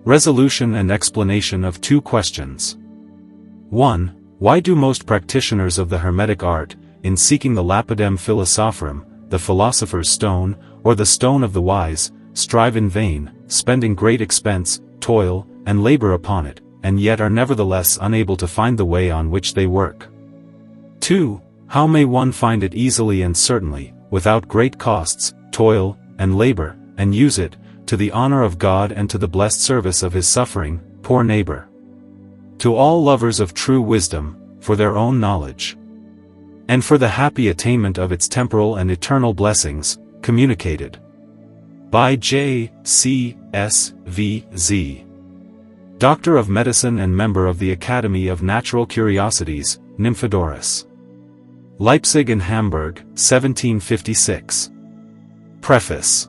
Resolution and explanation of two questions. 1. Why do most practitioners of the Hermetic Art, in seeking the Lapidem Philosophorum, the Philosopher's Stone, or the Stone of the Wise, strive in vain, spending great expense, toil, and labor upon it, and yet are nevertheless unable to find the way on which they work? 2. How may one find it easily and certainly, without great costs, toil, and labor, and use it, to the honor of God and to the blessed service of his suffering, poor neighbor? To all lovers of true wisdom, for their own knowledge, and for the happy attainment of its temporal and eternal blessings, communicated by J. C. S. V. Z. Doctor of Medicine and member of the Academy of Natural Curiosities, Nymphodorus. Leipzig and Hamburg, 1756. Preface.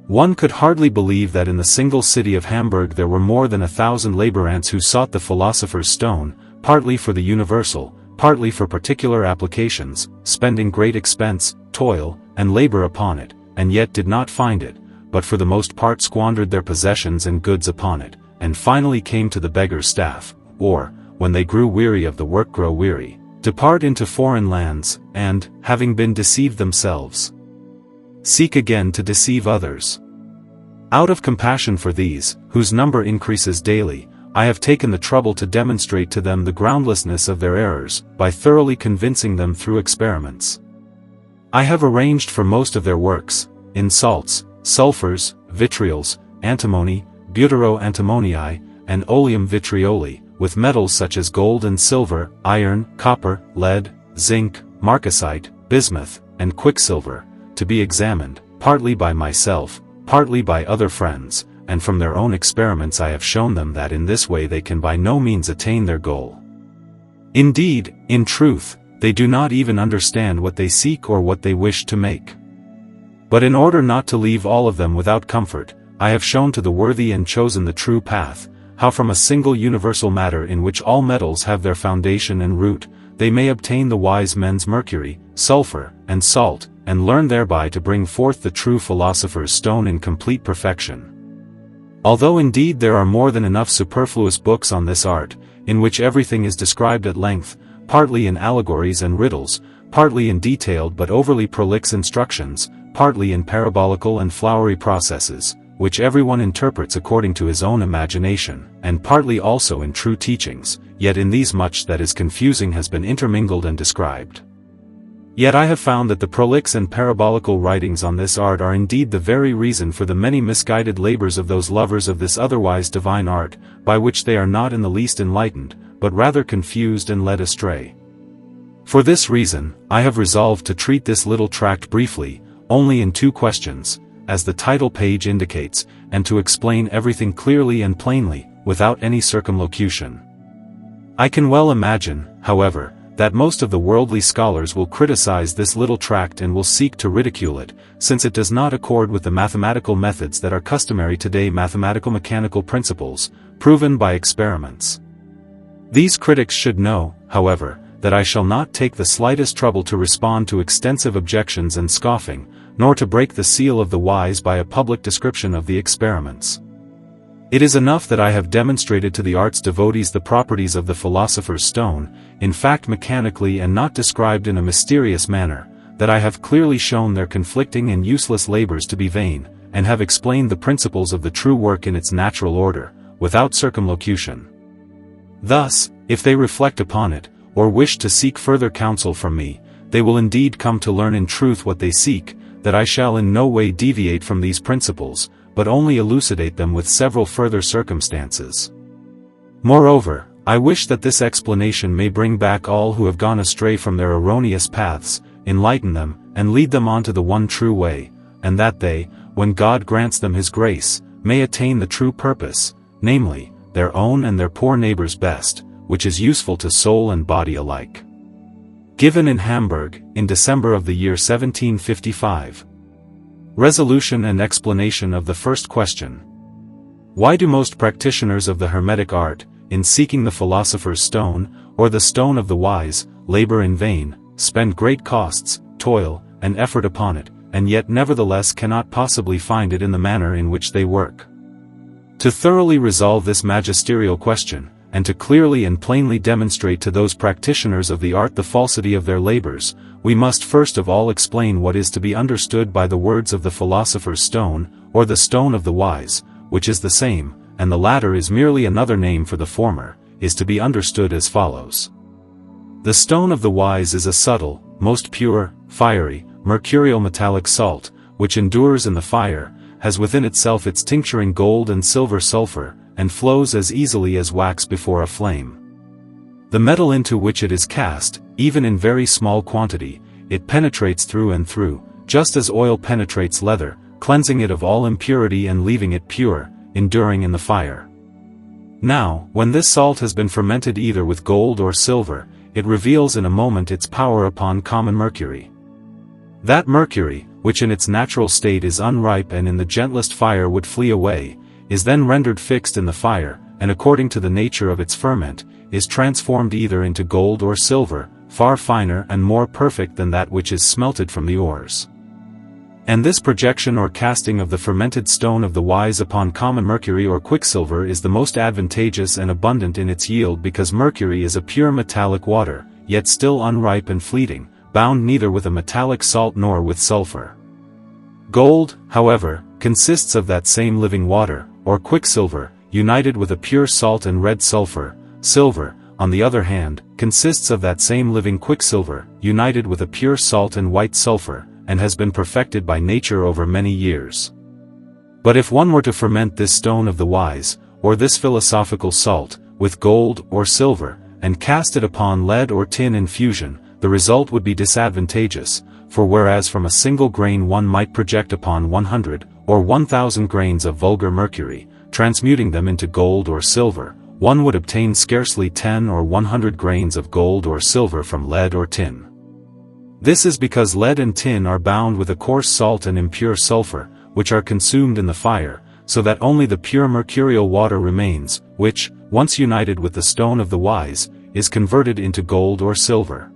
One could hardly believe that in the single city of Hamburg there were more than 1,000 laborants who sought the Philosopher's Stone, partly for the universal, partly for particular applications, spending great expense, toil, and labor upon it, and yet did not find it, but for the most part squandered their possessions and goods upon it, and finally came to the beggar's staff, or, when they grew weary of the work grow weary, depart into foreign lands, and, having been deceived themselves, seek again to deceive others. Out of compassion for these, whose number increases daily, I have taken the trouble to demonstrate to them the groundlessness of their errors, by thoroughly convincing them through experiments. I have arranged for most of their works, in salts, sulfurs, vitriols, antimony, butero-antimonii, and oleum vitrioli, with metals such as gold and silver, iron, copper, lead, zinc, marcasite, bismuth, and quicksilver, to be examined, partly by myself, partly by other friends, and from their own experiments I have shown them that in this way they can by no means attain their goal. Indeed, in truth, they do not even understand what they seek or what they wish to make. But in order not to leave all of them without comfort, I have shown to the worthy and chosen the true path, how from a single universal matter in which all metals have their foundation and root, they may obtain the wise men's mercury, sulfur, and salt, and learn thereby to bring forth the true Philosopher's Stone in complete perfection. Although indeed there are more than enough superfluous books on this art, in which everything is described at length, partly in allegories and riddles, partly in detailed but overly prolix instructions, partly in parabolical and flowery processes, which everyone interprets according to his own imagination, and partly also in true teachings, yet in these much that is confusing has been intermingled and described. Yet I have found that the prolix and parabolical writings on this art are indeed the very reason for the many misguided labors of those lovers of this otherwise divine art, by which they are not in the least enlightened, but rather confused and led astray. For this reason, I have resolved to treat this little tract briefly, only in two questions, as the title page indicates, and to explain everything clearly and plainly, without any circumlocution. I can well imagine, however, that most of the worldly scholars will criticize this little tract and will seek to ridicule it, since it does not accord with the mathematical methods that are customary today, mathematical mechanical principles, proven by experiments. These critics should know, however, that I shall not take the slightest trouble to respond to extensive objections and scoffing, nor to break the seal of the wise by a public description of the experiments. It is enough that I have demonstrated to the art's devotees the properties of the Philosopher's Stone, in fact mechanically and not described in a mysterious manner, that I have clearly shown their conflicting and useless labors to be vain, and have explained the principles of the true work in its natural order, without circumlocution. Thus, if they reflect upon it, or wish to seek further counsel from me, they will indeed come to learn in truth what they seek, that I shall in no way deviate from these principles, but only elucidate them with several further circumstances. Moreover, I wish that this explanation may bring back all who have gone astray from their erroneous paths, enlighten them, and lead them on to the one true way, and that they, when God grants them His grace, may attain the true purpose, namely, their own and their poor neighbor's best, which is useful to soul and body alike. Given in Hamburg, in December of the year 1755. Resolution and explanation of the first question. Why do most practitioners of the Hermetic Art, in seeking the Philosopher's Stone, or the Stone of the Wise, labor in vain, spend great costs, toil, and effort upon it, and yet nevertheless cannot possibly find it in the manner in which they work? To thoroughly resolve this magisterial question, and to clearly and plainly demonstrate to those practitioners of the art the falsity of their labors, we must first of all explain what is to be understood by the words of the Philosopher's Stone, or the Stone of the Wise, which is the same, and the latter is merely another name for the former, is to be understood as follows. The Stone of the Wise is a subtle, most pure, fiery, mercurial metallic salt, which endures in the fire, has within itself its tincturing gold and silver sulfur, and flows as easily as wax before a flame. The metal into which it is cast, even in very small quantity, it penetrates through and through, just as oil penetrates leather, cleansing it of all impurity and leaving it pure, enduring in the fire. Now, when this salt has been fermented either with gold or silver, it reveals in a moment its power upon common mercury. That mercury, which in its natural state is unripe and in the gentlest fire would flee away, is then rendered fixed in the fire, and according to the nature of its ferment, is transformed either into gold or silver, far finer and more perfect than that which is smelted from the ores. And this projection or casting of the fermented stone of the wise upon common mercury or quicksilver is the most advantageous and abundant in its yield, because mercury is a pure metallic water, yet still unripe and fleeting, bound neither with a metallic salt nor with sulfur. Gold, however, consists of that same living water, or quicksilver, united with a pure salt and red sulfur. Silver, on the other hand, consists of that same living quicksilver, united with a pure salt and white sulfur, and has been perfected by nature over many years. But if one were to ferment this stone of the wise, or this philosophical salt, with gold or silver, and cast it upon lead or tin in fusion, the result would be disadvantageous, for whereas from a single grain one might project upon 100, or 1,000 grains of vulgar mercury, transmuting them into gold or silver, one would obtain scarcely 10 or 100 grains of gold or silver from lead or tin. This is because lead and tin are bound with a coarse salt and impure sulfur, which are consumed in the fire, so that only the pure mercurial water remains, which, once united with the stone of the wise, is converted into gold or silver.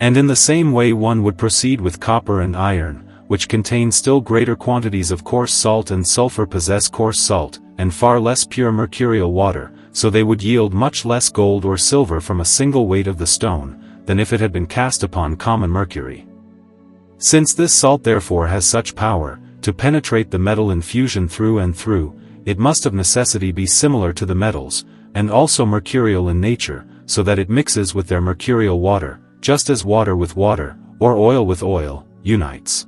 And in the same way one would proceed with copper and iron, which contain still greater quantities of coarse salt and sulfur possess coarse salt, and far less pure mercurial water, so they would yield much less gold or silver from a single weight of the stone, than if it had been cast upon common mercury. Since this salt therefore has such power, to penetrate the metal in fusion through and through, it must of necessity be similar to the metals, and also mercurial in nature, so that it mixes with their mercurial water, just as water with water, or oil with oil, unites.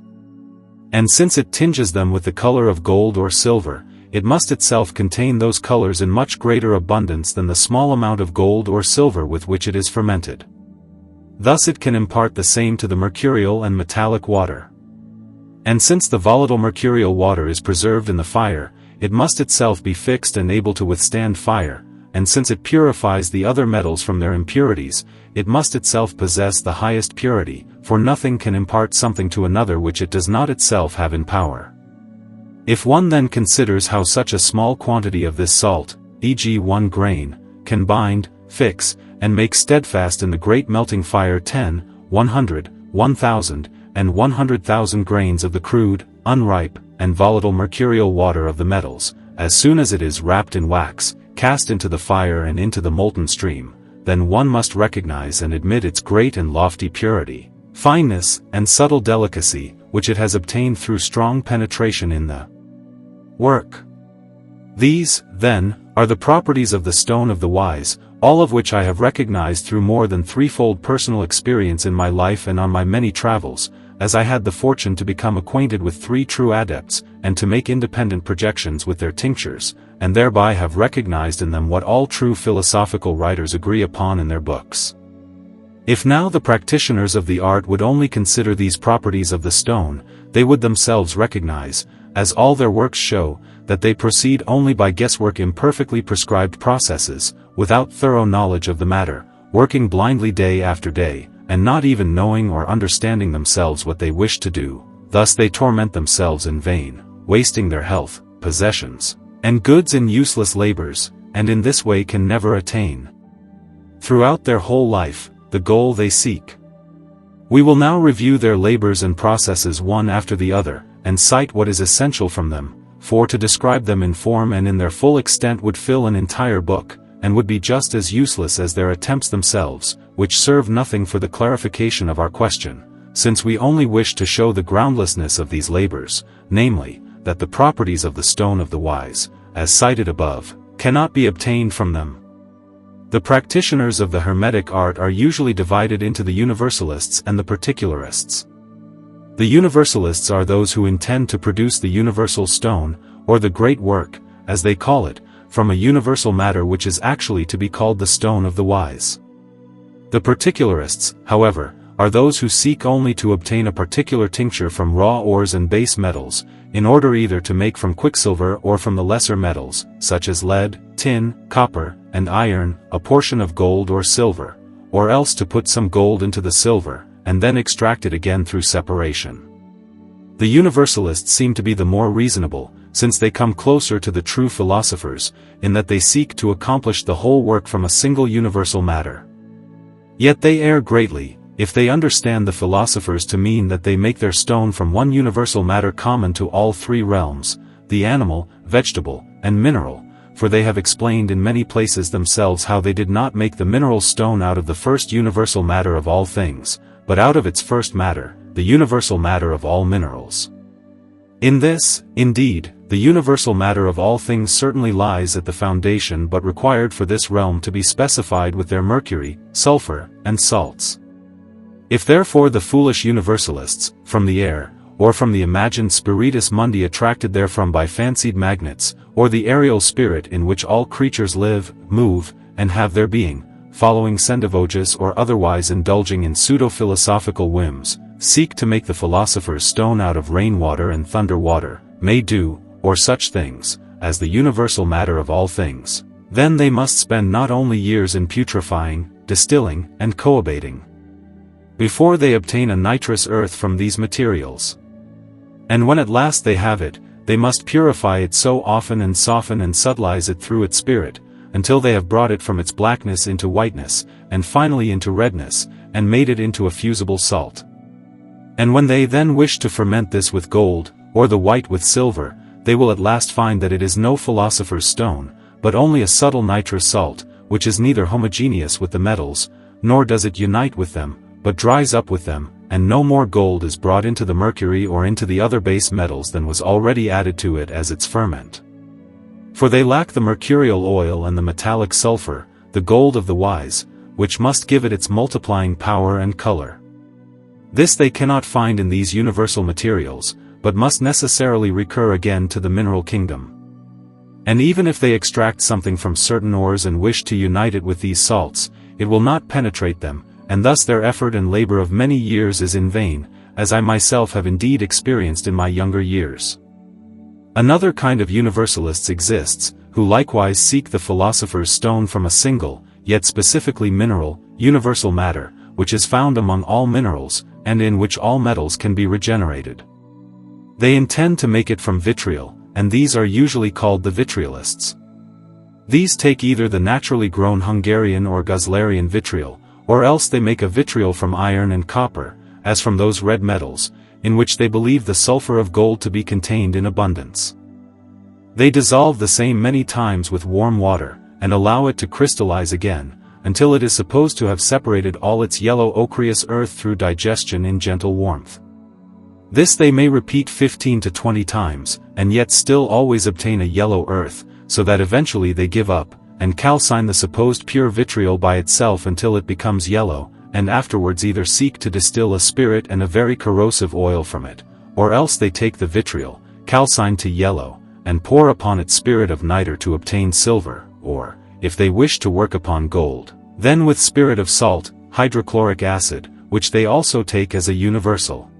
And since it tinges them with the color of gold or silver, it must itself contain those colors in much greater abundance than the small amount of gold or silver with which it is fermented. Thus it can impart the same to the mercurial and metallic water. And since the volatile mercurial water is preserved in the fire, it must itself be fixed and able to withstand fire, and since it purifies the other metals from their impurities, it must itself possess the highest purity, for nothing can impart something to another which it does not itself have in power. If one then considers how such a small quantity of this salt, e.g. 1 grain, can bind, fix, and make steadfast in the great melting fire 10, 100, 1,000, and 100,000 grains of the crude, unripe, and volatile mercurial water of the metals, as soon as it is wrapped in wax, cast into the fire and into the molten stream, then one must recognize and admit its great and lofty purity, fineness, and subtle delicacy, which it has obtained through strong penetration in the work. These, then, are the properties of the stone of the wise, all of which I have recognized through more than threefold personal experience in my life and on my many travels, as I had the fortune to become acquainted with 3 true adepts, and to make independent projections with their tinctures, and thereby have recognized in them what all true philosophical writers agree upon in their books. If now the practitioners of the art would only consider these properties of the stone, they would themselves recognize, as all their works show, that they proceed only by guesswork, imperfectly prescribed processes, without thorough knowledge of the matter, working blindly day after day, and not even knowing or understanding themselves what they wish to do. Thus they torment themselves in vain, wasting their health, possessions, and goods in useless labors, and in this way can never attain, throughout their whole life, the goal they seek. We will now review their labors and processes one after the other, and cite what is essential from them, for to describe them in form and in their full extent would fill an entire book, and would be just as useless as their attempts themselves, which serve nothing for the clarification of our question, since we only wish to show the groundlessness of these labors, namely, that the properties of the stone of the wise, as cited above, cannot be obtained from them. The practitioners of the Hermetic art are usually divided into the universalists and the particularists. The universalists are those who intend to produce the universal stone, or the great work, as they call it, from a universal matter which is actually to be called the stone of the wise. The particularists, however, are those who seek only to obtain a particular tincture from raw ores and base metals, in order either to make from quicksilver or from the lesser metals, such as lead, tin, copper, and iron, a portion of gold or silver, or else to put some gold into the silver, and then extract it again through separation. The universalists seem to be the more reasonable, since they come closer to the true philosophers, in that they seek to accomplish the whole work from a single universal matter. Yet they err greatly, if they understand the philosophers to mean that they make their stone from one universal matter common to all three realms, the animal, vegetable, and mineral, for they have explained in many places themselves how they did not make the mineral stone out of the first universal matter of all things, but out of its first matter, the universal matter of all minerals. In this, indeed, the universal matter of all things certainly lies at the foundation, but required for this realm to be specified with their mercury, sulfur, and salts. If therefore the foolish universalists, from the air, or from the imagined spiritus mundi attracted therefrom by fancied magnets, or the aerial spirit in which all creatures live, move, and have their being, following sendivogus or otherwise indulging in pseudo-philosophical whims, seek to make the philosopher's stone out of rainwater and thunder water, may do, or such things, as the universal matter of all things, then they must spend not only years in putrefying, distilling, and coabating, before they obtain a nitrous earth from these materials. And when at last they have it, they must purify it so often and soften and subtilize it through its spirit, until they have brought it from its blackness into whiteness, and finally into redness, and made it into a fusible salt. And when they then wish to ferment this with gold, or the white with silver, they will at last find that it is no philosopher's stone, but only a subtle nitrous salt, which is neither homogeneous with the metals, nor does it unite with them, but dries up with them, and no more gold is brought into the mercury or into the other base metals than was already added to it as its ferment. For they lack the mercurial oil and the metallic sulfur, the gold of the wise, which must give it its multiplying power and color. This they cannot find in these universal materials, but must necessarily recur again to the mineral kingdom. And even if they extract something from certain ores and wish to unite it with these salts, it will not penetrate them, and thus their effort and labor of many years is in vain, as I myself have indeed experienced in my younger years. Another kind of universalists exists, who likewise seek the philosopher's stone from a single, yet specifically mineral, universal matter, which is found among all minerals, and in which all metals can be regenerated. They intend to make it from vitriol, and these are usually called the vitriolists. These take either the naturally grown Hungarian or Guzlarian vitriol, or else they make a vitriol from iron and copper, as from those red metals, in which they believe the sulfur of gold to be contained in abundance. They dissolve the same many times with warm water, and allow it to crystallize again, until it is supposed to have separated all its yellow ochreous earth through digestion in gentle warmth. This they may repeat 15 to 20 times, and yet still always obtain a yellow earth, so that eventually they give up, and calcine the supposed pure vitriol by itself until it becomes yellow, and afterwards either seek to distill a spirit and a very corrosive oil from it, or else they take the vitriol, calcined to yellow, and pour upon it spirit of nitre to obtain silver, or, if they wish to work upon gold, then with spirit of salt, hydrochloric acid, which they also take as a universal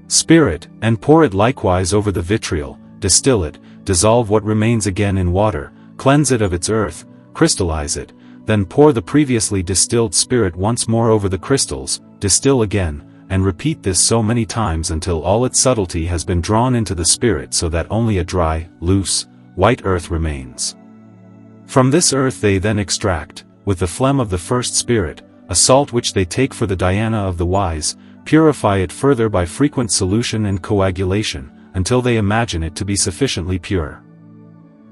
spirit, and pour it likewise over the vitriol, distill it, dissolve what remains again in water, cleanse it of its earth, crystallize it, then pour the previously distilled spirit once more over the crystals, distill again, and repeat this so many times until all its subtlety has been drawn into the spirit so that only a dry, loose, white earth remains. From this earth they then extract, with the phlegm of the first spirit, a salt which they take for the dhyana of the wise, purify it further by frequent solution and coagulation, until they imagine it to be sufficiently pure.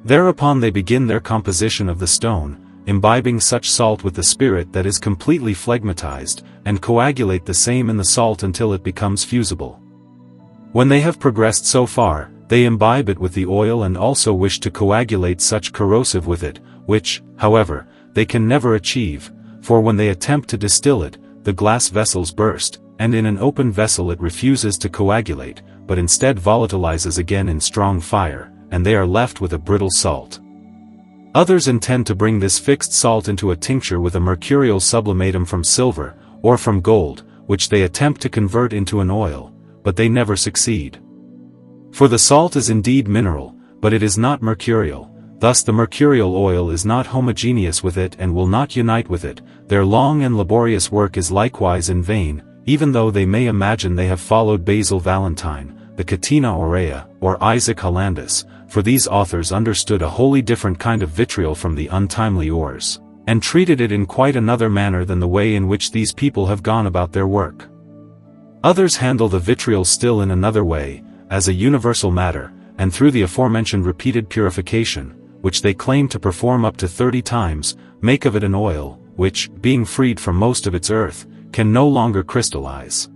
Thereupon they begin their composition of the stone, imbibing such salt with the spirit that is completely phlegmatized, and coagulate the same in the salt until it becomes fusible. When they have progressed so far, they imbibe it with the oil and also wish to coagulate such corrosive with it, which, however, they can never achieve, for when they attempt to distill it, the glass vessels burst, and in an open vessel it refuses to coagulate, but instead volatilizes again in strong fire, and they are left with a brittle salt. Others intend to bring this fixed salt into a tincture with a mercurial sublimatum from silver, or from gold, which they attempt to convert into an oil, but they never succeed. For the salt is indeed mineral, but it is not mercurial, thus the mercurial oil is not homogeneous with it and will not unite with it. Their long and laborious work is likewise in vain, even though they may imagine they have followed Basil Valentine, the Catena Aurea, or Isaac Hollandus, for these authors understood a wholly different kind of vitriol from the untimely ores, and treated it in quite another manner than the way in which these people have gone about their work. Others handle the vitriol still in another way, as a universal matter, and through the aforementioned repeated purification, which they claim to perform up to 30 times, make of it an oil, which, being freed from most of its earth, can no longer crystallize.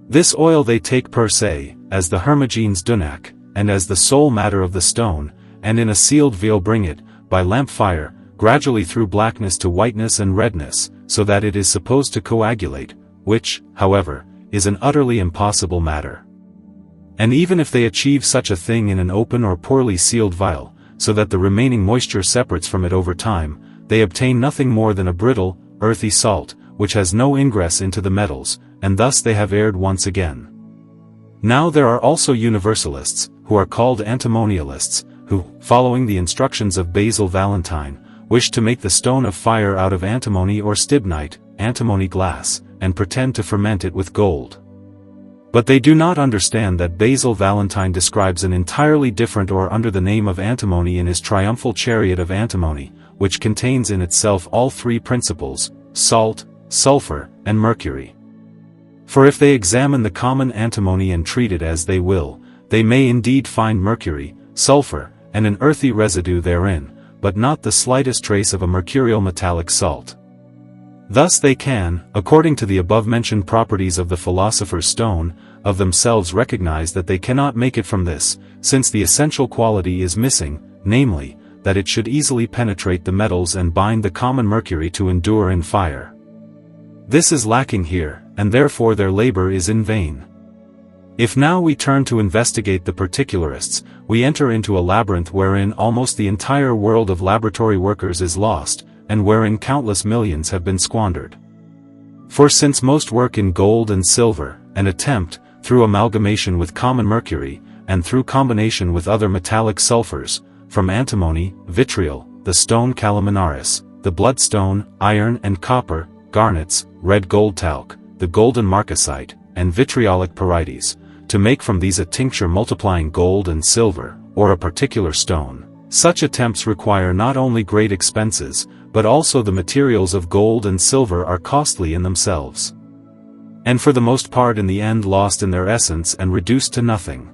This oil they take per se, as the Hermogenes Dunac, and as the sole matter of the stone, and in a sealed vial bring it, by lamp fire, gradually through blackness to whiteness and redness, so that it is supposed to coagulate, which, however, is an utterly impossible matter. And even if they achieve such a thing in an open or poorly sealed vial, so that the remaining moisture separates from it over time, they obtain nothing more than a brittle, earthy salt, which has no ingress into the metals, and thus they have erred once again. Now there are also universalists, who are called antimonialists, who, following the instructions of Basil Valentine, wish to make the stone of fire out of antimony or stibnite, antimony glass, and pretend to ferment it with gold. But they do not understand that Basil Valentine describes an entirely different ore under the name of antimony in his triumphal chariot of antimony, which contains in itself all three principles, salt, sulfur, and mercury. For if they examine the common antimony and treat it as they will, they may indeed find mercury, sulfur, and an earthy residue therein, but not the slightest trace of a mercurial metallic salt. Thus they can, according to the above-mentioned properties of the Philosopher's Stone, of themselves recognize that they cannot make it from this, since the essential quality is missing, namely, that it should easily penetrate the metals and bind the common mercury to endure in fire. This is lacking here, and therefore their labor is in vain. If now we turn to investigate the particularists, we enter into a labyrinth wherein almost the entire world of laboratory workers is lost, and wherein countless millions have been squandered. For since most work in gold and silver, and attempt, through amalgamation with common mercury, and through combination with other metallic sulfurs, from antimony, vitriol, the stone calaminaris, the bloodstone, iron and copper, garnets, red gold talc, the golden marcasite, and vitriolic pyrites, to make from these a tincture multiplying gold and silver, or a particular stone. Such attempts require not only great expenses, but also the materials of gold and silver are costly in themselves, and for the most part in the end lost in their essence and reduced to nothing.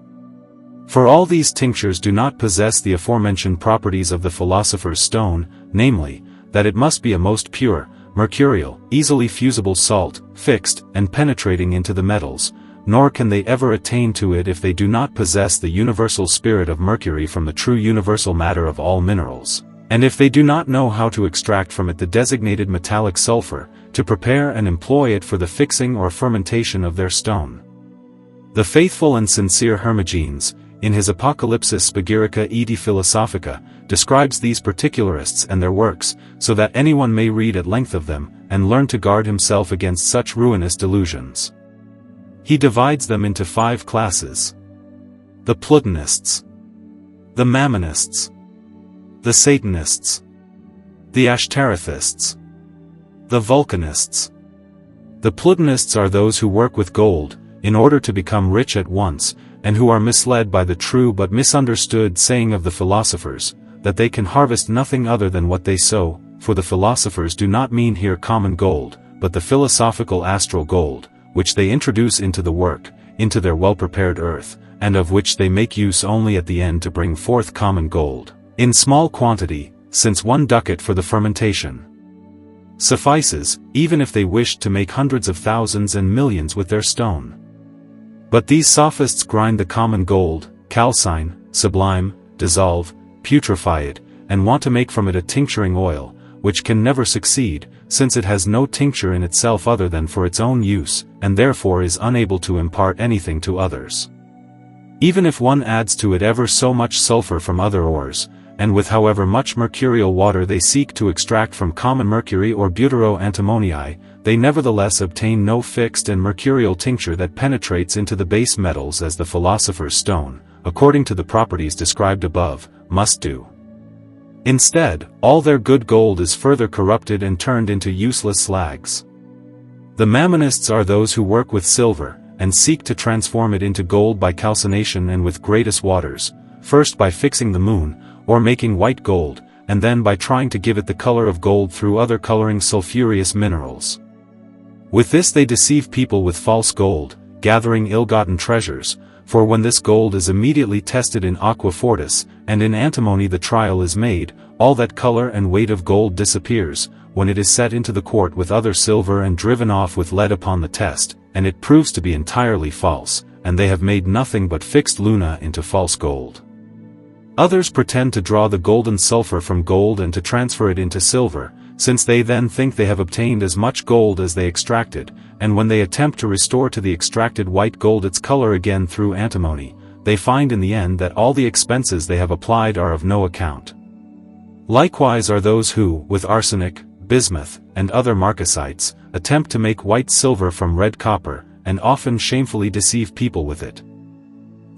For all these tinctures do not possess the aforementioned properties of the Philosopher's Stone, namely, that it must be a most pure, mercurial, easily fusible salt, fixed, and penetrating into the metals, nor can they ever attain to it if they do not possess the universal spirit of mercury from the true universal matter of all minerals, and if they do not know how to extract from it the designated metallic sulfur, to prepare and employ it for the fixing or fermentation of their stone. The faithful and sincere Hermogenes, in his Apocalypsis Spagirica Edi Philosophica, describes these particularists and their works, so that anyone may read at length of them, and learn to guard himself against such ruinous delusions. He divides them into 5 classes: the Platonists, the Mammonists, the Satanists, the Ashtarithists, the Vulcanists. The Platonists are those who work with gold, in order to become rich at once, and who are misled by the true but misunderstood saying of the philosophers, that they can harvest nothing other than what they sow, for the philosophers do not mean here common gold, but the philosophical astral gold, which they introduce into the work, into their well-prepared earth, and of which they make use only at the end to bring forth common gold, in small quantity, since 1 ducat for the fermentation suffices, even if they wished to make hundreds of thousands and millions with their stone. But these sophists grind the common gold, calcine, sublime, dissolve, putrefy it, and want to make from it a tincturing oil, which can never succeed, since it has no tincture in itself other than for its own use, and therefore is unable to impart anything to others. Even if one adds to it ever so much sulfur from other ores, and with however much mercurial water they seek to extract from common mercury or butero-antimonii, they nevertheless obtain no fixed and mercurial tincture that penetrates into the base metals as the Philosopher's Stone, according to the properties described above, must do. Instead, all their good gold is further corrupted and turned into useless slags. The Mammonists are those who work with silver, and seek to transform it into gold by calcination and with greatest waters, first by fixing the moon, or making white gold, and then by trying to give it the color of gold through other coloring sulfurous minerals. With this they deceive people with false gold, gathering ill-gotten treasures, for when this gold is immediately tested in aqua fortis, and in antimony the trial is made, all that color and weight of gold disappears, when it is set into the quart with other silver and driven off with lead upon the test, and it proves to be entirely false, and they have made nothing but fixed luna into false gold. Others pretend to draw the golden sulfur from gold and to transfer it into silver, since they then think they have obtained as much gold as they extracted, and when they attempt to restore to the extracted white gold its color again through antimony, they find in the end that all the expenses they have applied are of no account. Likewise are those who, with arsenic, bismuth, and other marcasites, attempt to make white silver from red copper, and often shamefully deceive people with it.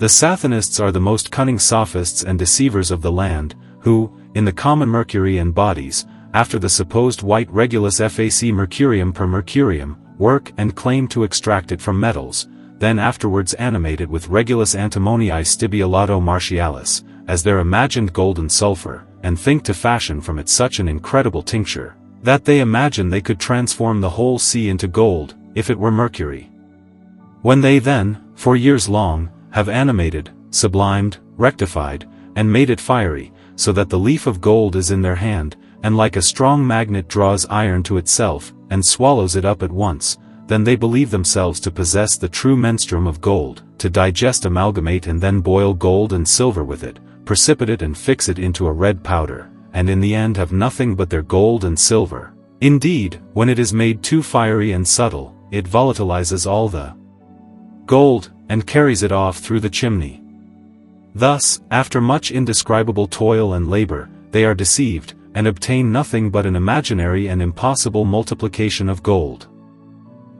The Sathanists are the most cunning sophists and deceivers of the land, who, in the common mercury and bodies, after the supposed white regulus fac mercurium per mercurium, work and claim to extract it from metals, then afterwards animate it with regulus antimonii stibiolato martialis, as their imagined golden sulfur, and think to fashion from it such an incredible tincture, that they imagine they could transform the whole sea into gold, if it were mercury. When they then, for years long, have animated, sublimed, rectified, and made it fiery, so that the leaf of gold is in their hand, and like a strong magnet draws iron to itself, and swallows it up at once, then they believe themselves to possess the true menstruum of gold, to digest amalgamate and then boil gold and silver with it, precipitate and fix it into a red powder, and in the end have nothing but their gold and silver. Indeed, when it is made too fiery and subtle, it volatilizes all the gold, and carries it off through the chimney. Thus, after much indescribable toil and labor, they are deceived, and obtain nothing but an imaginary and impossible multiplication of gold.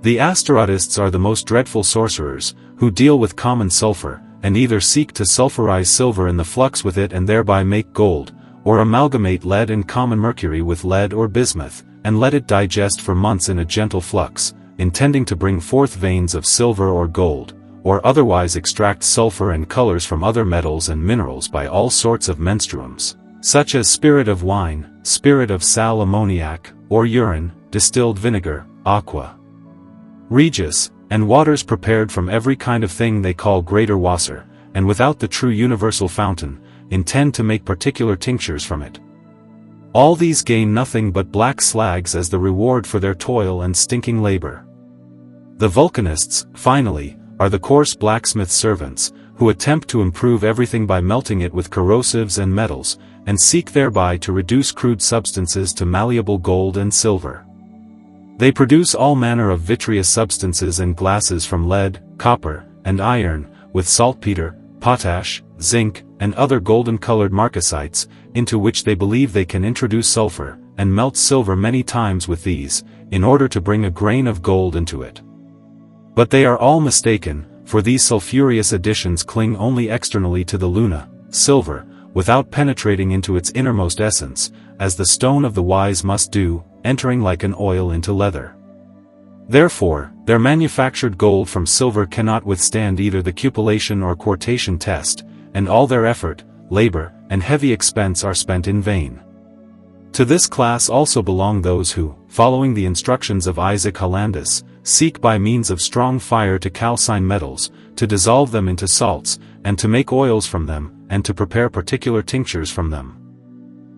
The Astarotists are the most dreadful sorcerers, who deal with common sulfur, and either seek to sulfurize silver in the flux with it and thereby make gold, or amalgamate lead and common mercury with lead or bismuth, and let it digest for months in a gentle flux, intending to bring forth veins of silver or gold, or otherwise extract sulfur and colors from other metals and minerals by all sorts of menstruums, such as spirit of wine, spirit of sal ammoniac, or urine, distilled vinegar, aqua regis, and waters prepared from every kind of thing they call greater wasser, and without the true universal fountain, intend to make particular tinctures from it. All these gain nothing but black slags as the reward for their toil and stinking labor. The Vulcanists, finally, are the coarse blacksmith servants, who attempt to improve everything by melting it with corrosives and metals, and seek thereby to reduce crude substances to malleable gold and silver. They produce all manner of vitreous substances and glasses from lead, copper, and iron, with saltpeter, potash, zinc, and other golden-colored marcasites, into which they believe they can introduce sulfur, and melt silver many times with these, in order to bring a grain of gold into it. But they are all mistaken, for these sulfurous additions cling only externally to the luna, silver, without penetrating into its innermost essence, as the stone of the wise must do, entering like an oil into leather. Therefore, their manufactured gold from silver cannot withstand either the cupellation or quartation test, and all their effort, labor, and heavy expense are spent in vain. To this class also belong those who, following the instructions of Isaac Hollandus, seek by means of strong fire to calcine metals, to dissolve them into salts, and to make oils from them, and to prepare particular tinctures from them.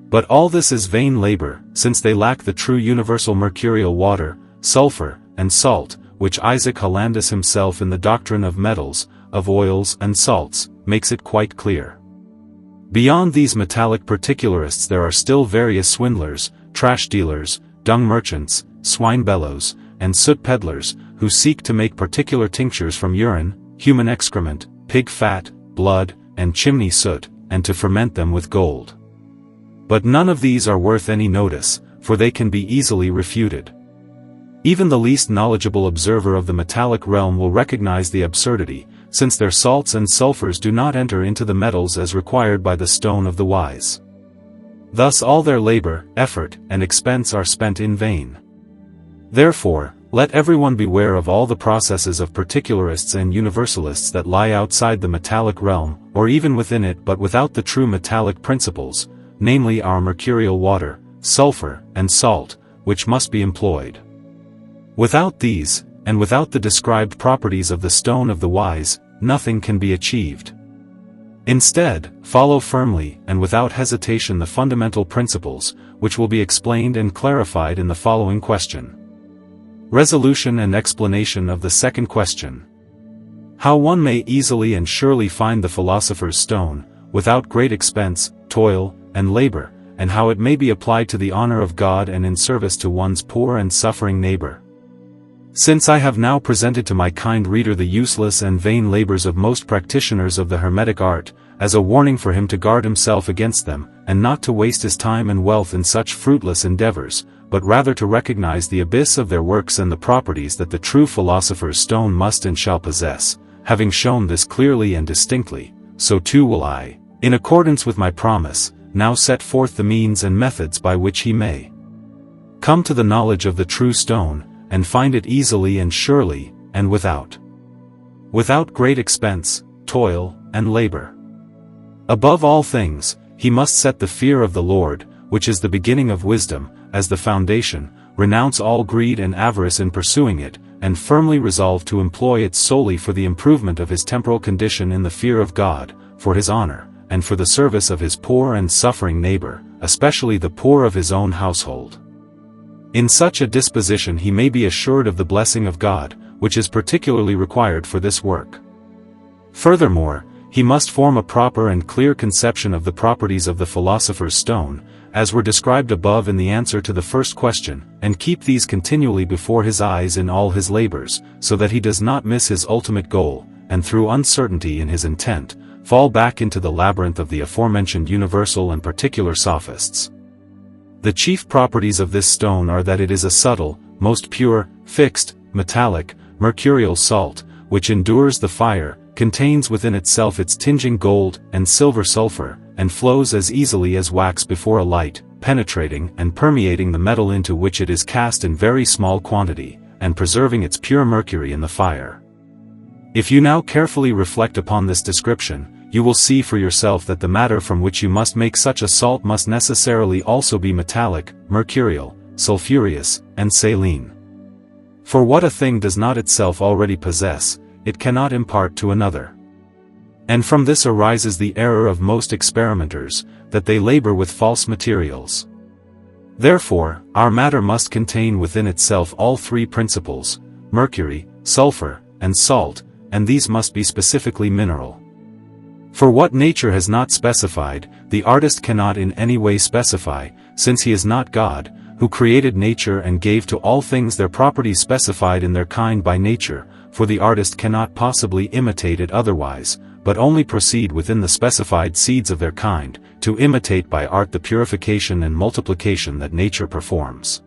But all this is vain labor, since they lack the true universal mercurial water, sulfur, and salt, which Isaac Hollandus himself in the doctrine of metals, of oils and salts, makes it quite clear. Beyond these metallic particularists there are still various swindlers, trash dealers, dung merchants, swine bellows, and soot peddlers, who seek to make particular tinctures from urine, human excrement, pig fat, blood, and chimney soot, and to ferment them with gold. But none of these are worth any notice, for they can be easily refuted. Even the least knowledgeable observer of the metallic realm will recognize the absurdity, since their salts and sulfurs do not enter into the metals as required by the stone of the wise. Thus all their labor, effort, and expense are spent in vain. Therefore, let everyone beware of all the processes of particularists and universalists that lie outside the metallic realm, or even within it but without the true metallic principles, namely our mercurial water, sulfur, and salt, which must be employed. Without these, and without the described properties of the stone of the wise, nothing can be achieved. Instead, follow firmly and without hesitation the fundamental principles, which will be explained and clarified in the following question. Resolution and explanation of the second question. How one may easily and surely find the Philosopher's Stone, without great expense, toil, and labor, and how it may be applied to the honor of God and in service to one's poor and suffering neighbor. Since I have now presented to my kind reader the useless and vain labors of most practitioners of the Hermetic art, as a warning for him to guard himself against them, and not to waste his time and wealth in such fruitless endeavors, but rather to recognize the abyss of their works and the properties that the true Philosopher's Stone must and shall possess, having shown this clearly and distinctly, so too will I, in accordance with my promise, now set forth the means and methods by which he may come to the knowledge of the true stone, and find it easily and surely, and without great expense, toil, and labor. Above all things, he must set the fear of the Lord, which is the beginning of wisdom, as the foundation, renounce all greed and avarice in pursuing it, and firmly resolve to employ it solely for the improvement of his temporal condition in the fear of God, for his honor, and for the service of his poor and suffering neighbor, especially the poor of his own household. In such a disposition he may be assured of the blessing of God, which is particularly required for this work. Furthermore, he must form a proper and clear conception of the properties of the Philosopher's Stone, as were described above in the answer to the first question, and keep these continually before his eyes in all his labors, so that he does not miss his ultimate goal, and through uncertainty in his intent, fall back into the labyrinth of the aforementioned universal and particular sophists. The chief properties of this stone are that it is a subtle, most pure, fixed, metallic, mercurial salt, which endures the fire, contains within itself its tinging gold and silver sulfur, and flows as easily as wax before a light, penetrating and permeating the metal into which it is cast in very small quantity, and preserving its pure mercury in the fire. If you now carefully reflect upon this description, you will see for yourself that the matter from which you must make such a salt must necessarily also be metallic, mercurial, sulphureous, and saline. For what a thing does not itself already possess, it cannot impart to another. And from this arises the error of most experimenters, that they labor with false materials. Therefore, our matter must contain within itself all three principles, mercury, sulfur, and salt, and these must be specifically mineral. For what nature has not specified, the artist cannot in any way specify, since he is not God, who created nature and gave to all things their properties specified in their kind by nature, for the artist cannot possibly imitate it otherwise, but only proceed within the specified seeds of their kind, to imitate by art the purification and multiplication that nature performs.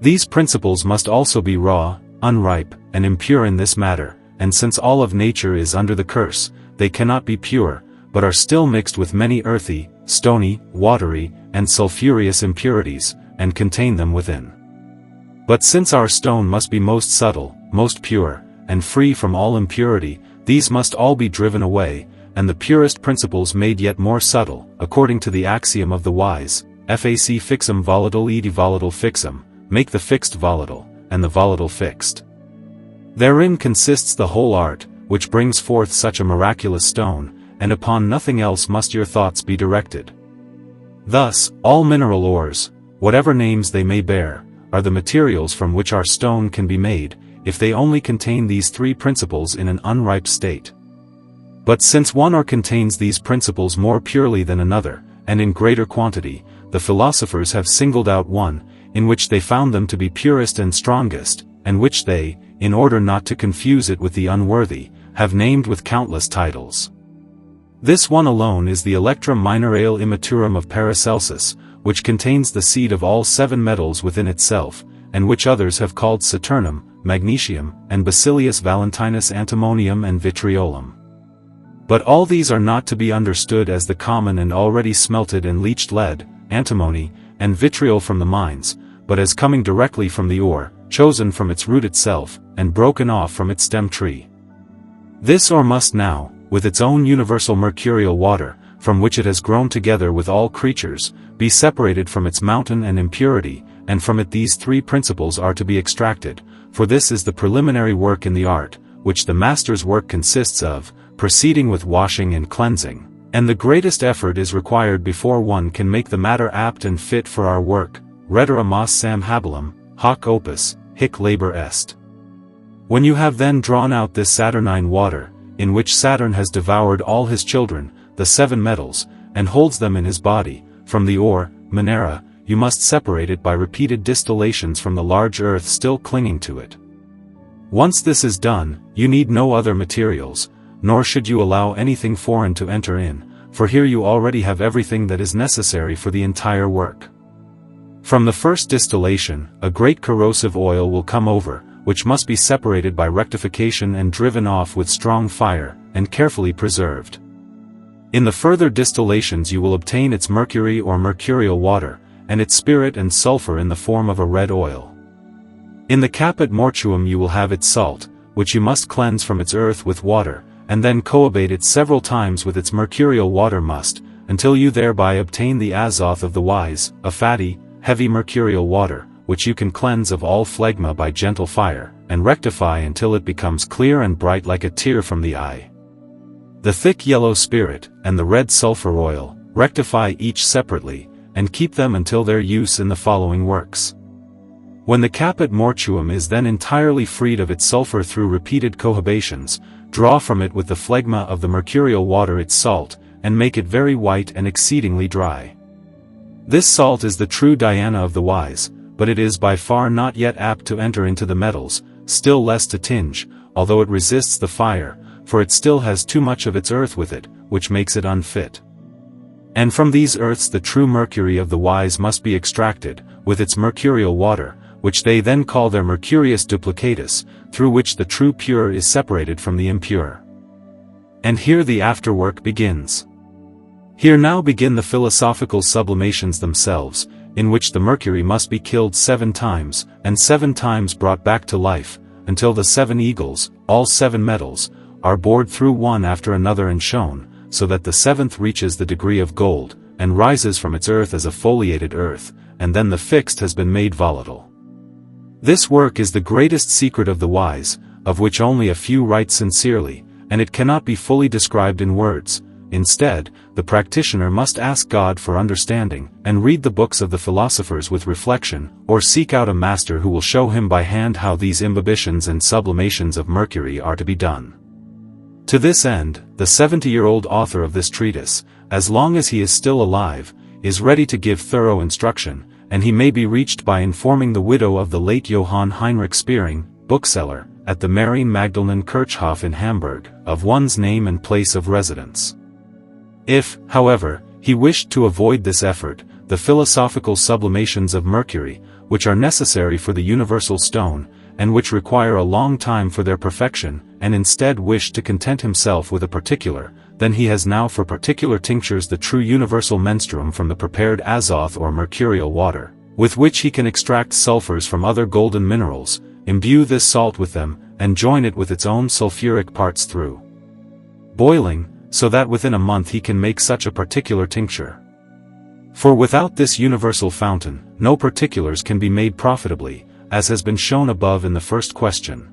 These principles must also be raw, unripe, and impure in this matter, and since all of nature is under the curse, they cannot be pure, but are still mixed with many earthy, stony, watery, and sulphureous impurities, and contain them within. But since our stone must be most subtle, most pure, and free from all impurity, these must all be driven away, and the purest principles made yet more subtle, according to the axiom of the wise, fac fixum volatile et volatile fixum, make the fixed volatile, and the volatile fixed. Therein consists the whole art, which brings forth such a miraculous stone, and upon nothing else must your thoughts be directed. Thus, all mineral ores, whatever names they may bear, are the materials from which our stone can be made, if they only contain these three principles in an unripe state. But since one ore contains these principles more purely than another, and in greater quantity, the philosophers have singled out one, in which they found them to be purest and strongest, and which they, in order not to confuse it with the unworthy, have named with countless titles. This one alone is the electrum minereale immaturum of Paracelsus, which contains the seed of all 7 metals within itself, and which others have called Saturnum, Magnesium, and Basilius Valentinus antimonium and vitriolum. But all these are not to be understood as the common and already smelted and leached lead, antimony, and vitriol from the mines, but as coming directly from the ore, chosen from its root itself, and broken off from its stem tree. This ore must now, with its own universal mercurial water, from which it has grown together with all creatures, be separated from its mountain and impurity, and from it these three principles are to be extracted, for this is the preliminary work in the art, which the master's work consists of, proceeding with washing and cleansing, and the greatest effort is required before one can make the matter apt and fit for our work, redere mas sam habilum, hoc opus, hic labor est. When you have then drawn out this Saturnine water, in which Saturn has devoured all his children, the 7 metals, and holds them in his body, from the ore, Minera, you must separate it by repeated distillations from the large earth still clinging to it. Once this is done, you need no other materials, nor should you allow anything foreign to enter in, for here you already have everything that is necessary for the entire work. From the first distillation, a great corrosive oil will come over, which must be separated by rectification and driven off with strong fire, and carefully preserved. In the further distillations you will obtain its mercury or mercurial water, and its spirit and sulfur in the form of a red oil. In the caput mortuum you will have its salt, which you must cleanse from its earth with water, and then coabate it several times with its mercurial water must, until you thereby obtain the azoth of the wise, a fatty, heavy mercurial water, which you can cleanse of all phlegma by gentle fire, and rectify until it becomes clear and bright like a tear from the eye. The thick yellow spirit, and the red sulfur oil, rectify each separately, and keep them until their use in the following works. When the caput mortuum is then entirely freed of its sulfur through repeated cohabations, draw from it with the phlegma of the mercurial water its salt, and make it very white and exceedingly dry. This salt is the true Diana of the wise, but it is by far not yet apt to enter into the metals, still less to tinge, although it resists the fire, for it still has too much of its earth with it, which makes it unfit. And from these earths the true mercury of the wise must be extracted, with its mercurial water, which they then call their mercurius duplicatus, through which the true pure is separated from the impure. And here the afterwork begins. Here now begin the philosophical sublimations themselves, in which the mercury must be killed 7 times, and 7 times brought back to life, until the 7 eagles, all 7 metals, are bored through one after another and shone, so that the 7th reaches the degree of gold, and rises from its earth as a foliated earth, and then the fixed has been made volatile. This work is the greatest secret of the wise, of which only a few write sincerely, and it cannot be fully described in words. Instead, the practitioner must ask God for understanding, and read the books of the philosophers with reflection, or seek out a master who will show him by hand how these imbibitions and sublimations of mercury are to be done. To this end, the 70-year-old author of this treatise, as long as he is still alive, is ready to give thorough instruction, and he may be reached by informing the widow of the late Johann Heinrich Speering, bookseller, at the Marien Magdalenen Kirchhof in Hamburg, of one's name and place of residence. If, however, he wished to avoid this effort, the philosophical sublimations of mercury, which are necessary for the universal stone, and which require a long time for their perfection, and instead wished to content himself with a particular, then he has now for particular tinctures the true universal menstruum from the prepared azoth or mercurial water, with which he can extract sulfurs from other golden minerals, imbue this salt with them, and join it with its own sulfuric parts through boiling, so that within a month he can make such a particular tincture. For without this universal fountain, no particulars can be made profitably, as has been shown above in the first question.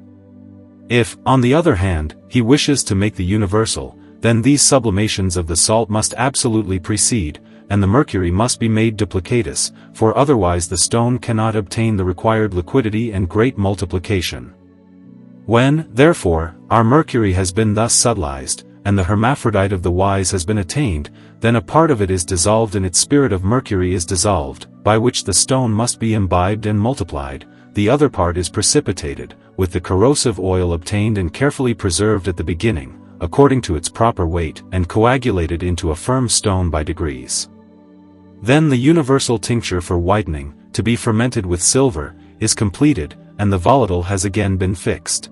If, on the other hand, he wishes to make the universal, then these sublimations of the salt must absolutely precede, and the mercury must be made duplicitous, for otherwise the stone cannot obtain the required liquidity and great multiplication. When, therefore, our mercury has been thus subtilized, and the hermaphrodite of the wise has been attained, then a part of it is dissolved and its spirit of mercury is dissolved, by which the stone must be imbibed and multiplied, the other part is precipitated, with the corrosive oil obtained and carefully preserved at the beginning, according to its proper weight, and coagulated into a firm stone by degrees. Then the universal tincture for whitening, to be fermented with silver, is completed, and the volatile has again been fixed.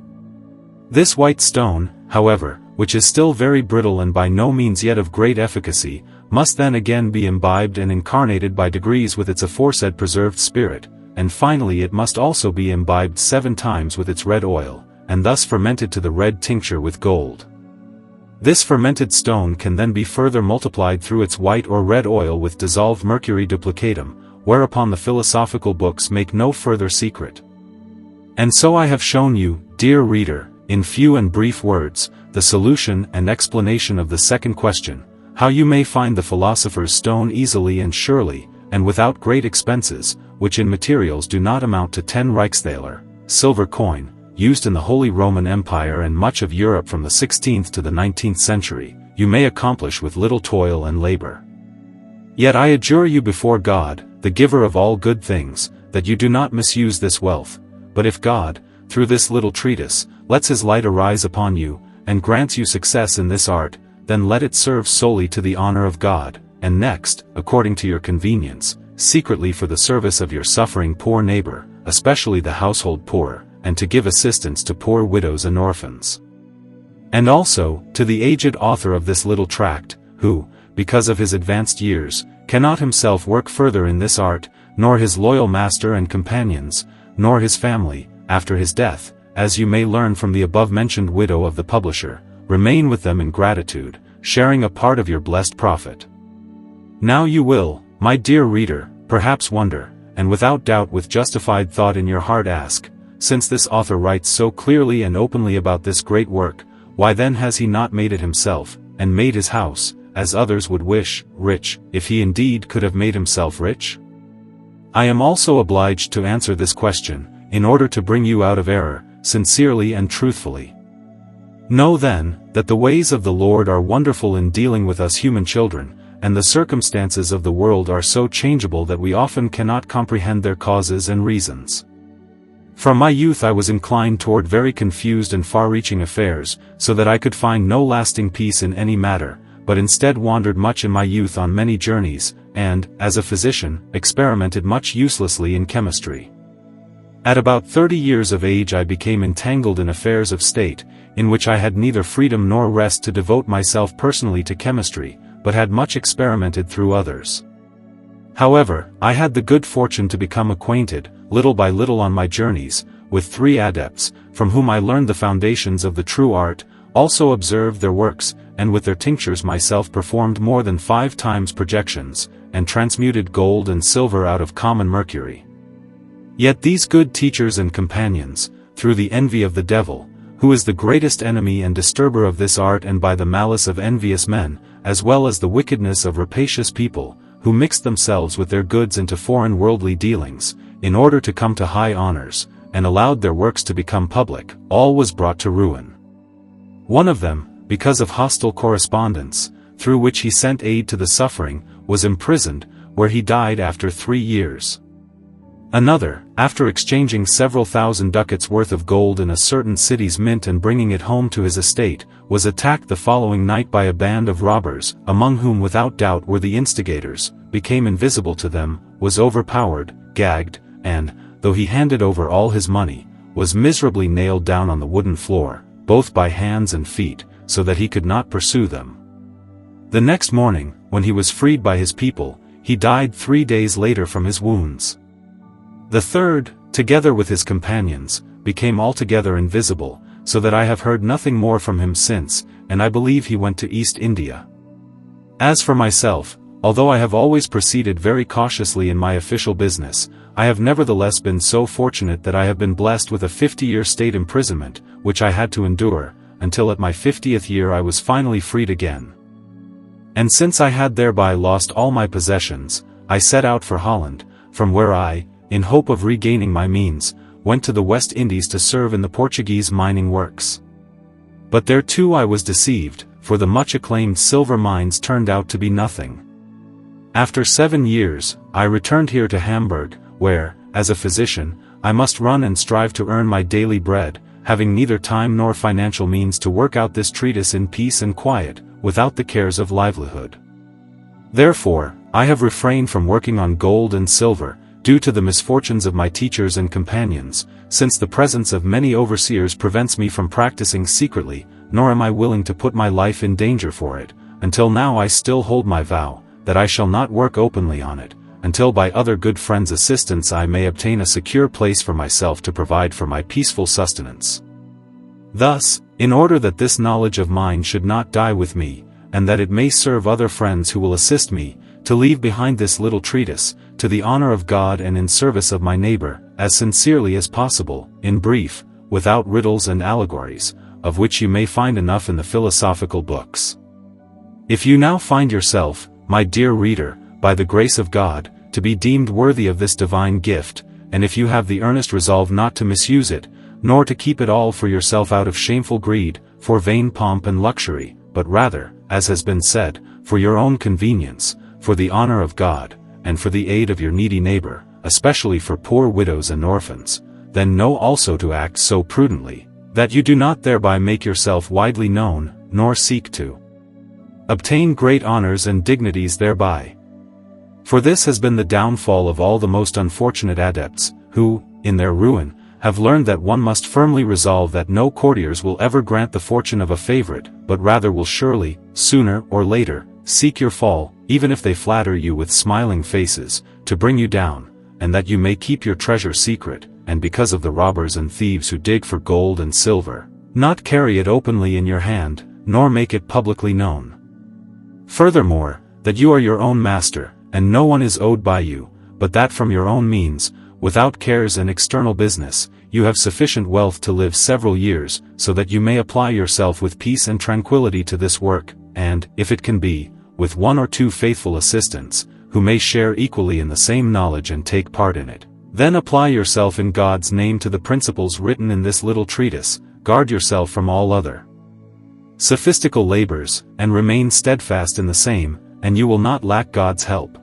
This white stone, however, which is still very brittle and by no means yet of great efficacy, must then again be imbibed and incarnated by degrees with its aforesaid preserved spirit, and finally it must also be imbibed 7 times with its red oil, and thus fermented to the red tincture with gold. This fermented stone can then be further multiplied through its white or red oil with dissolved mercury duplicatum, whereupon the philosophical books make no further secret. And so I have shown you, dear reader, in few and brief words, the solution and explanation of the second question, how you may find the Philosopher's Stone easily and surely, and without great expenses, which in materials do not amount to 10 Reichsthaler, silver coin, used in the Holy Roman Empire and much of Europe from the 16th to the 19th century, you may accomplish with little toil and labor. Yet I adjure you before God, the giver of all good things, that you do not misuse this wealth, but if God, through this little treatise, lets his light arise upon you, and grants you success in this art, then let it serve solely to the honor of God, and next, according to your convenience, secretly for the service of your suffering poor neighbor, especially the household poor, and to give assistance to poor widows and orphans. And also, to the aged author of this little tract, who, because of his advanced years, cannot himself work further in this art, nor his loyal master and companions, nor his family, after his death, as you may learn from the above-mentioned widow of the publisher, remain with them in gratitude, sharing a part of your blessed profit. Now you will, my dear reader, perhaps wonder, and without doubt with justified thought in your heart ask, since this author writes so clearly and openly about this great work, why then has he not made it himself, and made his house, as others would wish, rich, if he indeed could have made himself rich? I am also obliged to answer this question, in order to bring you out of error, sincerely and truthfully. Know then, that the ways of the Lord are wonderful in dealing with us human children, and the circumstances of the world are so changeable that we often cannot comprehend their causes and reasons. From my youth I was inclined toward very confused and far-reaching affairs, so that I could find no lasting peace in any matter, but instead wandered much in my youth on many journeys, and, as a physician, experimented much uselessly in chemistry. At about 30 years of age I became entangled in affairs of state, in which I had neither freedom nor rest to devote myself personally to chemistry, but had much experimented through others. However, I had the good fortune to become acquainted, little by little on my journeys, with 3 adepts, from whom I learned the foundations of the true art, also observed their works, and with their tinctures myself performed more than 5 times projections, and transmuted gold and silver out of common mercury. Yet these good teachers and companions, through the envy of the devil, who is the greatest enemy and disturber of this art, and by the malice of envious men, as well as the wickedness of rapacious people, who mixed themselves with their goods into foreign worldly dealings, in order to come to high honors, and allowed their works to become public, all was brought to ruin. One of them, because of hostile correspondence, through which he sent aid to the suffering, was imprisoned, where he died after 3 years. Another, after exchanging several thousand ducats worth of gold in a certain city's mint and bringing it home to his estate, was attacked the following night by a band of robbers, among whom without doubt were the instigators, became invisible to them, was overpowered, gagged, and, though he handed over all his money, was miserably nailed down on the wooden floor, both by hands and feet, so that he could not pursue them. The next morning, when he was freed by his people, he died 3 days later from his wounds. The third, together with his companions, became altogether invisible, so that I have heard nothing more from him since, and I believe he went to East India. As for myself, although I have always proceeded very cautiously in my official business, I have nevertheless been so fortunate that I have been blessed with a 50-year state imprisonment, which I had to endure, until at my 50th year I was finally freed again. And since I had thereby lost all my possessions, I set out for Holland, from where I, in hope of regaining my means, went to the West Indies to serve in the Portuguese mining works. But there too I was deceived, for the much-acclaimed silver mines turned out to be nothing. After 7 years, I returned here to Hamburg, where, as a physician, I must run and strive to earn my daily bread, having neither time nor financial means to work out this treatise in peace and quiet, without the cares of livelihood. Therefore, I have refrained from working on gold and silver, due to the misfortunes of my teachers and companions, since the presence of many overseers prevents me from practicing secretly, nor am I willing to put my life in danger for it. Until now I still hold my vow, that I shall not work openly on it, until by other good friends' assistance I may obtain a secure place for myself to provide for my peaceful sustenance. Thus, in order that this knowledge of mine should not die with me, and that it may serve other friends who will assist me, to leave behind this little treatise, to the honor of God and in service of my neighbor, as sincerely as possible, in brief, without riddles and allegories, of which you may find enough in the philosophical books. If you now find yourself, my dear reader, by the grace of God, to be deemed worthy of this divine gift, and if you have the earnest resolve not to misuse it, nor to keep it all for yourself out of shameful greed, for vain pomp and luxury, but rather, as has been said, for your own convenience, for the honor of God, and for the aid of your needy neighbor, especially for poor widows and orphans, then know also to act so prudently, that you do not thereby make yourself widely known, nor seek to obtain great honors and dignities thereby. For this has been the downfall of all the most unfortunate adepts, who, in their ruin, have learned that one must firmly resolve that no courtiers will ever grant the fortune of a favorite, but rather will surely, sooner or later, seek your fall, even if they flatter you with smiling faces, to bring you down, and that you may keep your treasure secret, and because of the robbers and thieves who dig for gold and silver, not carry it openly in your hand, nor make it publicly known. Furthermore, that you are your own master, and no one is owed by you, but that from your own means, without cares and external business, you have sufficient wealth to live several years, so that you may apply yourself with peace and tranquility to this work, and, if it can be, with 1 or 2 faithful assistants, who may share equally in the same knowledge and take part in it. Then apply yourself in God's name to the principles written in this little treatise, guard yourself from all other sophistical labors, and remain steadfast in the same, and you will not lack God's help.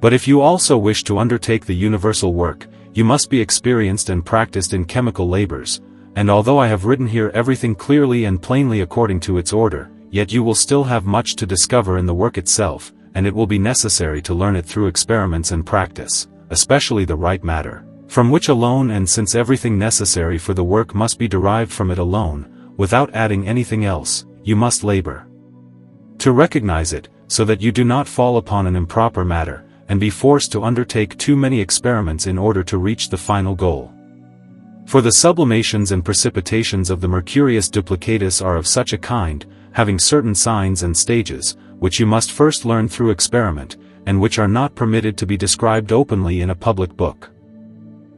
But if you also wish to undertake the universal work, you must be experienced and practiced in chemical labors, and although I have written here everything clearly and plainly according to its order, yet you will still have much to discover in the work itself, and it will be necessary to learn it through experiments and practice, especially the right matter, from which alone, and since everything necessary for the work must be derived from it alone, without adding anything else, you must labor to recognize it, so that you do not fall upon an improper matter, and be forced to undertake too many experiments in order to reach the final goal. For the sublimations and precipitations of the Mercurius duplicatus are of such a kind, having certain signs and stages, which you must first learn through experiment, and which are not permitted to be described openly in a public book.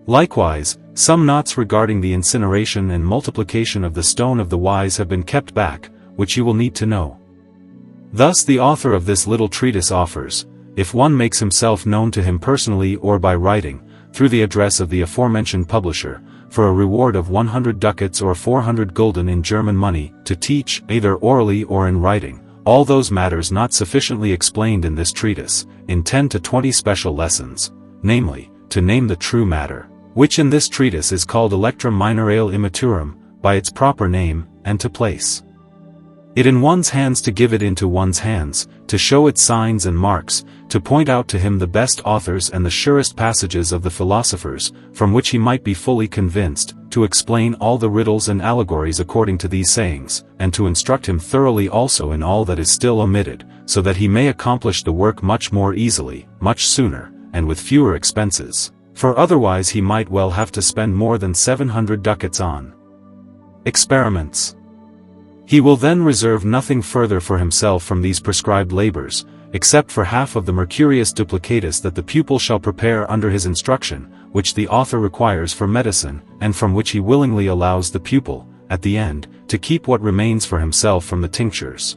Likewise, some knots regarding the incineration and multiplication of the stone of the wise have been kept back, which you will need to know. Thus the author of this little treatise offers, if one makes himself known to him personally or by writing, through the address of the aforementioned publisher, for a reward of 100 ducats or 400 gulden in German money, to teach, either orally or in writing, all those matters not sufficiently explained in this treatise, in 10 to 20 special lessons, namely, to name the true matter, which in this treatise is called Electrum Minerale Immaturum, by its proper name, and to place it in one's hands, to give it into one's hands, to show its signs and marks, to point out to him the best authors and the surest passages of the philosophers, from which he might be fully convinced, to explain all the riddles and allegories according to these sayings, and to instruct him thoroughly also in all that is still omitted, so that he may accomplish the work much more easily, much sooner, and with fewer expenses, for otherwise he might well have to spend more than 700 ducats on experiments. He will then reserve nothing further for himself from these prescribed labors, except for half of the Mercurius duplicatus that the pupil shall prepare under his instruction, which the author requires for medicine, and from which he willingly allows the pupil, at the end, to keep what remains for himself from the tinctures.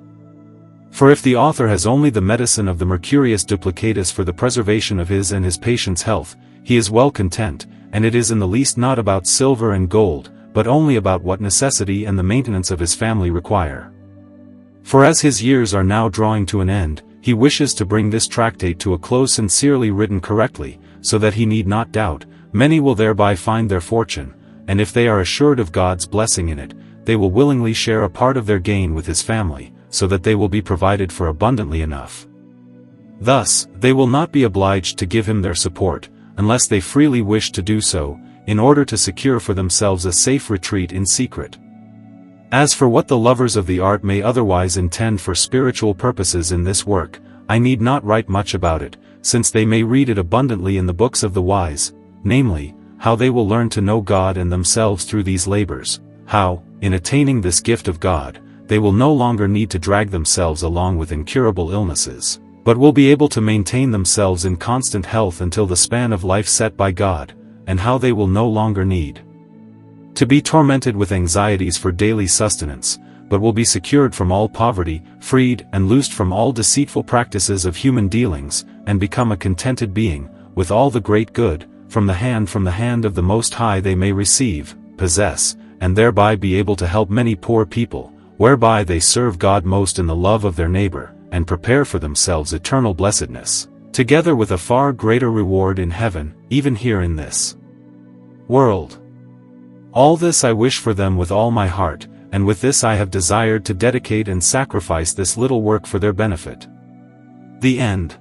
For if the author has only the medicine of the Mercurius duplicatus for the preservation of his and his patient's health, he is well content, and it is in the least not about silver and gold, but only about what necessity and the maintenance of his family require. For as his years are now drawing to an end, he wishes to bring this tractate to a close sincerely written correctly, so that he need not doubt, many will thereby find their fortune, and if they are assured of God's blessing in it, they will willingly share a part of their gain with his family, so that they will be provided for abundantly enough. Thus, they will not be obliged to give him their support, unless they freely wish to do so, in order to secure for themselves a safe retreat in secret. As for what the lovers of the art may otherwise intend for spiritual purposes in this work, I need not write much about it, since they may read it abundantly in the books of the wise, namely, how they will learn to know God and themselves through these labors, how, in attaining this gift of God, they will no longer need to drag themselves along with incurable illnesses, but will be able to maintain themselves in constant health until the span of life set by God, and how they will no longer need to be tormented with anxieties for daily sustenance, but will be secured from all poverty, freed and loosed from all deceitful practices of human dealings, and become a contented being, with all the great good, from the hand of the Most High they may receive, possess, and thereby be able to help many poor people, whereby they serve God most in the love of their neighbor, and prepare for themselves eternal blessedness, together with a far greater reward in heaven, even here in this world. All this I wish for them with all my heart, and with this I have desired to dedicate and sacrifice this little work for their benefit. The end.